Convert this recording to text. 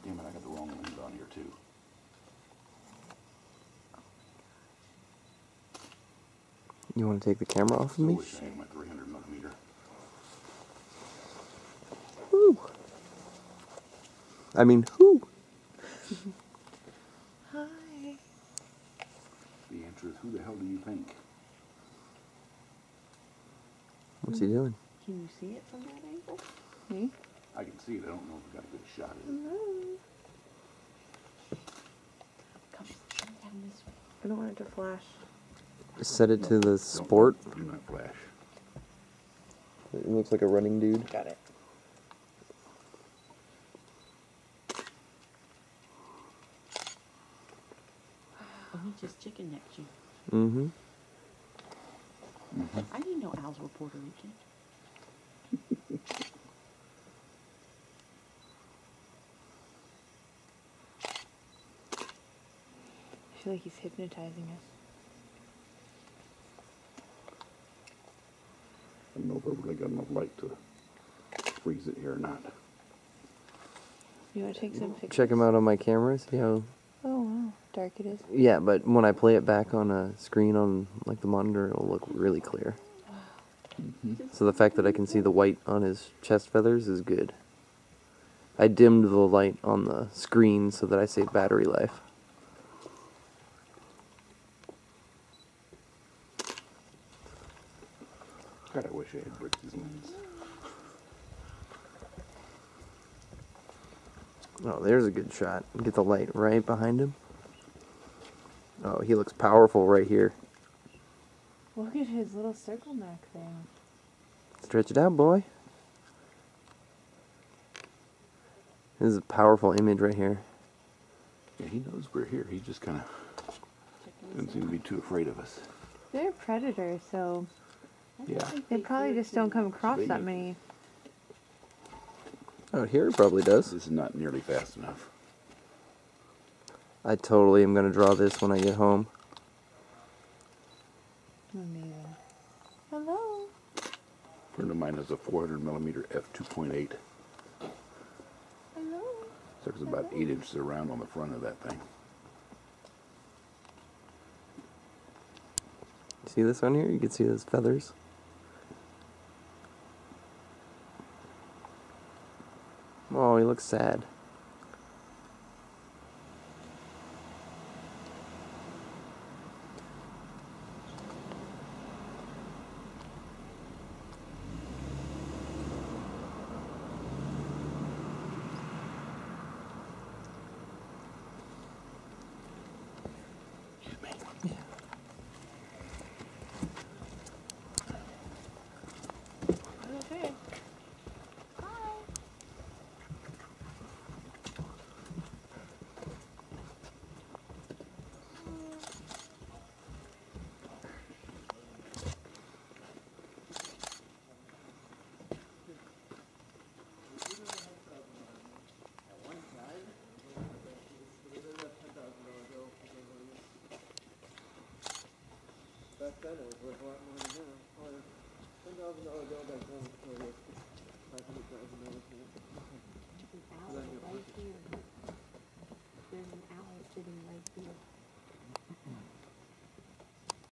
Damn it, I got the wrong lens on here too. You want to take the camera off of me? I wish I had my 300mm. Woo! I mean, who? Hi. The answer is, who the hell do you think? What's he doing? Can you see it from that angle? Me? I can see it. I don't know if we got a good shot at it. Come down this way. I don't want it to flash. Set it to the sport. Do not flash. It looks like a running dude. Got it. Oh, he just chicken necked you. Mm-hmm. I didn't know owls were Puerto Rican. I feel like he's hypnotizing us. I don't know if I really got enough light to freeze it here or not. You want to take some pictures? Check him out on my camera. See how... Oh, wow. Dark it is. Yeah, but when I play it back on a screen on like the monitor, it'll look really clear. So the fact that I can see the white on his chest feathers is good. I dimmed the light on the screen so that I save battery life. God, I wish I had Brix's lens. Oh, there's a good shot. Get the light right behind him. Oh, he looks powerful right here. Look at his little circle neck thing. Stretch it out, boy. This is a powerful image right here. Yeah, he knows we're here. He just kind of doesn't seem to be too afraid of us. They're predators, so Yeah. they probably just don't come across that many. Out here it probably does. This is not nearly fast enough. I totally am going to draw this when I get home. Amazing. Hello. A friend of mine has a 400mm f2.8. Hello. So it's about 8 inches around on the front of that thing. See this on here? You can see those feathers. Oh, he looks sad. Excuse me. Yeah. Okay. Hi. Back then it was worth a lot more than now. Oh, yeah. $10,000 bill back then was worth $500,000 now. There's an owl right here. There's an owl sitting right here.